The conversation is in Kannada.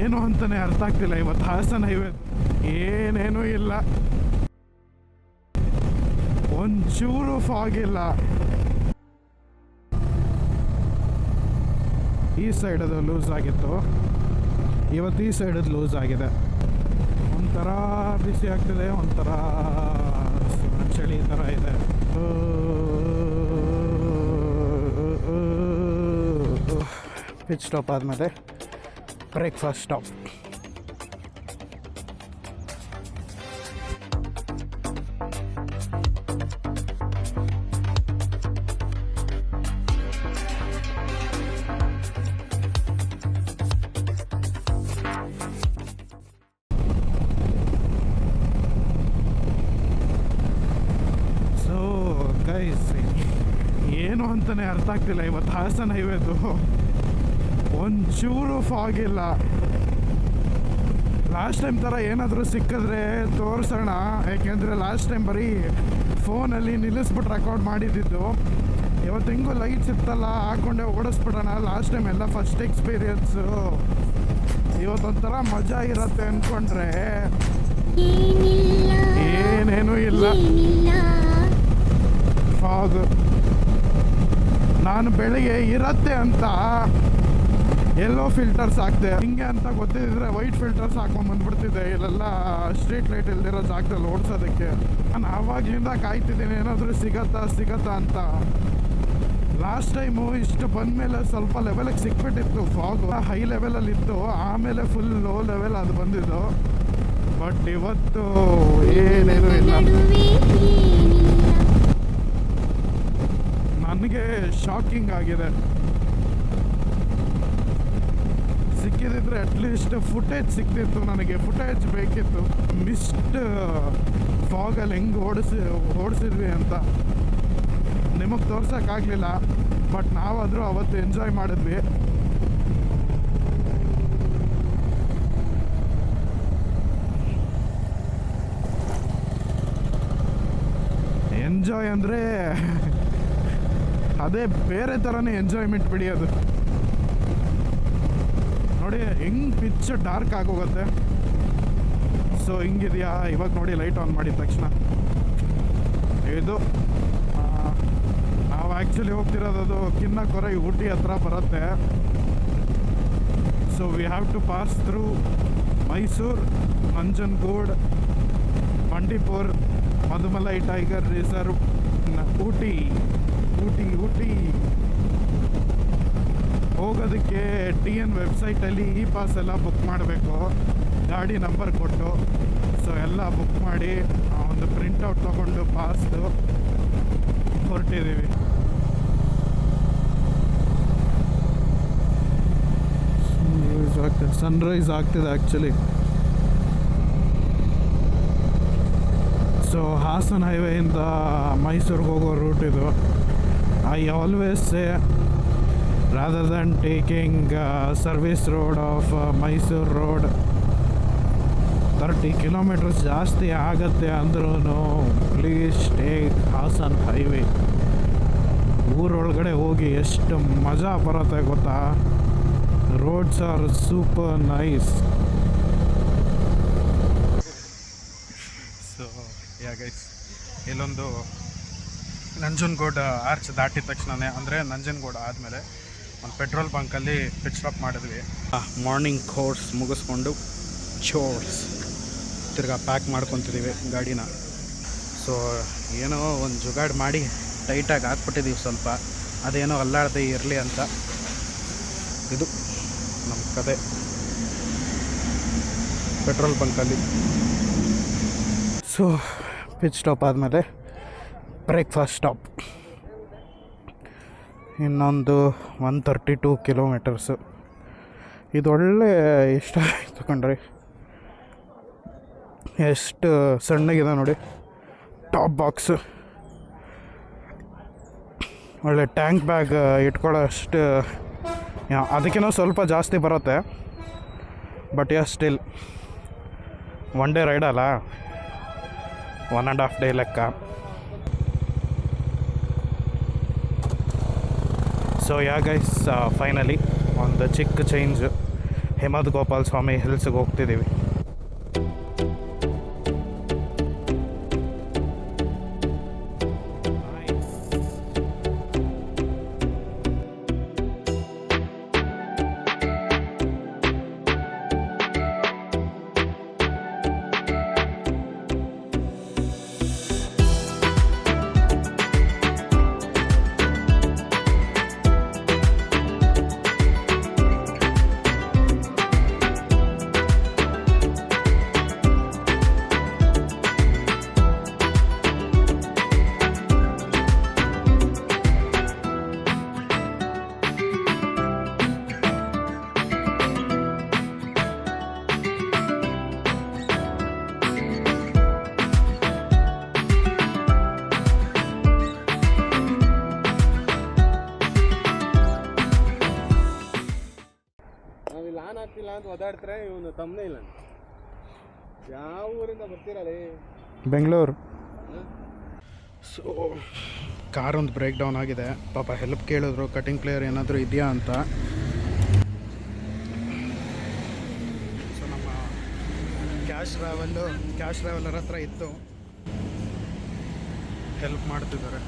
ಏನು ಅಂತಲೇ ಅರ್ಥ ಆಗ್ತಿಲ್ಲ. ಇವತ್ತು ಹಾಸನ ಹೈವೇ ಏನೇನೂ ಇಲ್ಲ, ಒಂಚೂರು ಫಾಗ್ ಇಲ್ಲ. ಈ ಸೈಡದು ಲೂಸ್ ಆಗಿತ್ತು, ಇವತ್ತು ಈ ಸೈಡದು ಲೂಸ್ ಆಗಿದೆ. ಒಂಥರ ಬಿಸಿ ಆಗ್ತಿದೆ, ಒಂಥರ ಚಳಿ ಥರ ಇದೆ. ಪಿಚ್ ಸ್ಟಾಪ್ ಆದಮೇಲೆ ಬ್ರೇಕ್ಫಾಸ್ಟ್ ಸ್ಟಾಪ್. ಏನು ಅಂತಲೇ ಅರ್ಥ ಆಗ್ತಿಲ್ಲ. ಇವತ್ತು ಹಾಸನ ಹೈವೇದು ಒಂಚೂರು ಫಾಗ್ ಇಲ್ಲ. ಲಾಸ್ಟ್ ಟೈಮ್ ಥರ ಏನಾದರೂ ಸಿಕ್ಕಿದ್ರೆ ತೋರಿಸೋಣ, ಯಾಕೆಂದರೆ ಲಾಸ್ಟ್ ಟೈಮ್ ಬರೀ ಫೋನಲ್ಲಿ ನಿಲ್ಲಿಸ್ಬಿಟ್ಟು ರೆಕಾರ್ಡ್ ಮಾಡಿದ್ದು. ಇವತ್ತು ಹೆಂಗೂ ಲೈಟ್ಸ್ ಇತ್ತಲ್ಲ, ಹಾಕ್ಕೊಂಡೆ ಓಡಿಸ್ಬಿಡೋಣ. ಲಾಸ್ಟ್ ಟೈಮ್ ಎಲ್ಲ ಫಸ್ಟ್ ಎಕ್ಸ್ಪೀರಿಯನ್ಸು. ಇವತ್ತೊಂಥರ ಮಜಾ ಇರುತ್ತೆ ಅಂದ್ಕೊಂಡ್ರೆ ಏನೇನೂ ಇಲ್ಲ, ಫಾಗ್. ನಾನು ಬೆಳಿಗ್ಗೆ ಇರತ್ತೆ ಅಂತ ಎಲ್ಲೋ ಫಿಲ್ಟರ್ಸ್ ಹಾಕ್ದೆ, ಹಿಂಗೆ ಅಂತ ಗೊತ್ತಿದ್ರೆ ವೈಟ್ ಫಿಲ್ಟರ್ಸ್ ಹಾಕೊಂಡ್ಬಂದ್ಬಿಡ್ತಿದ್ದೆ. ಇಲ್ಲೆಲ್ಲ ಸ್ಟ್ರೀಟ್ ಲೈಟ್ ಇಲ್ದಿರೋ ಜಾಗದಲ್ಲಿ ಓಡಿಸೋದಕ್ಕೆ. ನಾನು ಆವಾಗಲಿಂದ ಕಾಯ್ತಿದ್ದೀನಿ ಏನಾದರೂ ಸಿಗತ್ತಾ ಅಂತ. ಲಾಸ್ಟ್ ಟೈಮು ಇಷ್ಟು ಬಂದಮೇಲೆ ಸ್ವಲ್ಪ ಲೆವೆಲಿಗೆ ಸಿಕ್ಬಿಟ್ಟಿತ್ತು ಫಾಗು, ಹೈ ಲೆವೆಲಲ್ಲಿತ್ತು. ಆಮೇಲೆ ಫುಲ್ ಲೋ ಲೆವೆಲ್ ಅದು ಬಂದಿದ್ದು. ಬಟ್ ಇವತ್ತು ಏನೇನೂ ಇಲ್ಲ. ನನಗೆ ಶಾಕಿಂಗ್ ಆಗಿದೆ. ಸಿಕ್ಕಿದ್ರೆ ಅಟ್ಲೀಸ್ಟ್ ಫುಟೇಜ್ ಸಿಕ್ತಿತ್ತು, ನನಗೆ ಫುಟೇಜ್ ಬೇಕಿತ್ತು. ಮಿಸ್ಟ್ ಫಾಗಲ್ಲಿ ಹೆಂಗೆ ಓಡಿಸಿದ್ವಿ ಅಂತ ನಿಮಗೆ ತೋರ್ಸೋಕ್ಕಾಗಲಿಲ್ಲ. ಬಟ್ ನಾವಾದರೂ ಅವತ್ತು ಎಂಜಾಯ್ ಮಾಡಿದ್ವಿ. ಎಂಜಾಯ್ ಅಂದರೆ ಅದೇ ಬೇರೆ ಥರನೇ ಎಂಜಾಯ್ಮೆಂಟ್ ಬಿಡಿ. ಅದು ನೋಡಿ ಹೆಂಗೆ ಪಿಚ್ ಡಾರ್ಕ್ ಆಗೋಗುತ್ತೆ. ಸೊ ಹಿಂಗಿದೆಯಾ ಇವಾಗ ನೋಡಿ, ಲೈಟ್ ಆನ್ ಮಾಡಿದ ತಕ್ಷಣ. ಇದು ನಾವು ಆ್ಯಕ್ಚುಲಿ ಹೋಗ್ತಿರೋದು ಕಿನ್ನಕೊರೈ ಊಟಿ ಹತ್ರ ಬರುತ್ತೆ. So we have to pass through Mysuru, Nanjangud, Bandipur, Mudumalai tiger reserve, Ooty. ಹೋಗೋದಕ್ಕೆ TN ವೆಬ್ಸೈಟಲ್ಲಿ ಈ ಪಾಸ್ ಎಲ್ಲ ಬುಕ್ ಮಾಡಬೇಕು, ಗಾಡಿ ನಂಬರ್ ಕೊಟ್ಟು. ಸೊ ಎಲ್ಲ ಬುಕ್ ಮಾಡಿ ಒಂದು ಪ್ರಿಂಟೌಟ್ ತೊಗೊಂಡು ಪಾಸ್ದು ಹೊರಟಿದ್ದೀವಿ. ಸನ್ರೈಸ್ ಆಗ್ತಿದೆ ಆ್ಯಕ್ಚುಲಿ. ಸೊ ಹಾಸನ ಹೈವೇಯಿಂದ ಮೈಸೂರಿಗೆ ಹೋಗೋ ರೂಟ್ ಇದು. I always say rather than taking service road of Mysore road, 30 kilometers ಜಾಸ್ತಿ ಆಗುತ್ತೆ ಅಂದ್ರೂ ಪ್ಲೀಸ್ ಟೇಕ್ ಹಾಸನ್ ಹೈವೇ. ಊರೊಳಗಡೆ ಹೋಗಿ ಎಷ್ಟು ಮಜಾ ಬರುತ್ತೆ ಗೊತ್ತಾ. Roads are super nice. So yeah guys, ಇಲ್ಲೊಂದು ನಂಜನಗೂಡು ಆರ್ಚ್ ದಾಟಿದ ತಕ್ಷಣವೇ, ಅಂದರೆ ನಂಜನಗೂಡು ಆದಮೇಲೆ ಒಂದು ಪೆಟ್ರೋಲ್ ಬಂಕಲ್ಲಿ ಪಿಚ್ ಸ್ಟಾಪ್ ಮಾಡಿದ್ವಿ. ಮಾರ್ನಿಂಗ್ ಕೋರ್ಸ್ ಮುಗಿಸ್ಕೊಂಡು ತಿರ್ಗಾ ಪ್ಯಾಕ್ ಮಾಡ್ಕೊತಿದ್ದೀವಿ ಗಾಡಿನ. ಸೊ ಏನೋ ಒಂದು ಜುಗಾಡ್ ಮಾಡಿ ಟೈಟಾಗಿ ಹಾಕ್ಬಿಟ್ಟಿದ್ದೀವಿ ಸ್ವಲ್ಪ, ಅದೇನೋ ಅಲ್ಲಾಡದೆ ಇರಲಿ ಅಂತ. ಇದು ನಮ್ಮ ಕತೆ ಪೆಟ್ರೋಲ್ ಬಂಕಲ್ಲಿ. ಸೊ ಪಿಚ್ ಸ್ಟಾಪ್ ಆದಮೇಲೆ ಬ್ರೇಕ್ಫಾಸ್ಟ್ ಸ್ಟಾಪ್. ಇನ್ನೊಂದು 132 ಕಿಲೋಮೀಟರ್ಸು. ಇದು ಒಳ್ಳೆ ಇಷ್ಟ ಆಯಿತು ಕಣ್ರಿ. ಎಷ್ಟು ಸಣ್ಣಗಿದೆ ನೋಡಿ, ಟಾಪ್ ಬಾಕ್ಸು. ಒಳ್ಳೆ ಟ್ಯಾಂಕ್ ಬ್ಯಾಗ್ ಇಟ್ಕೊಳ್ಳೋ ಅಷ್ಟು, ಅದಕ್ಕಿಂತ ಸ್ವಲ್ಪ ಜಾಸ್ತಿ ಬರುತ್ತೆ. But still one day ride ಅಲ್ಲ, 1.5 ಡೇ ಲೆಕ್ಕ. ಸೊ ಯಾ ಗೈಸ್, ಫೈನಲಿ ಒಂದು ಚಿಕ್ಕ ಚೇಂಜ್. ಹೇಮಂತ್ ಗೋಪಾಲ್ ಸ್ವಾಮಿ ಹಿಲ್ಸ್ಗೆ ಹೋಗ್ತಿದ್ದೀವಿ. ಲಾನ್ ಆಗ್ತಿಲ್ಲ ಅಂತ ಓದಾಡ್ತಾರೆ. ಇವನು ತಮ್ಮನೇ ಇಲ್ಲ. ಯಾವ ಊರಿಂದ ಬರ್ತೀರಲ್ಲ? ಬೆಂಗಳೂರು. ಸೊ ಕಾರೊಂದು ಬ್ರೇಕ್ ಡೌನ್ ಆಗಿದೆ. ಪಾಪ ಹೆಲ್ಪ್ ಕೇಳಿದ್ರು, ಕಟಿಂಗ್ ಪ್ಲೇಯರ್ ಏನಾದರೂ ಇದೆಯಾ ಅಂತ. ಸೊ ನಮ್ಮ ಕ್ಯಾಶ್ ಟ್ರಾವೆಲ್ಲರ್ ಹತ್ರ ಇತ್ತು, ಹೆಲ್ಪ್ ಮಾಡ್ತಿದ್ದಾರೆ.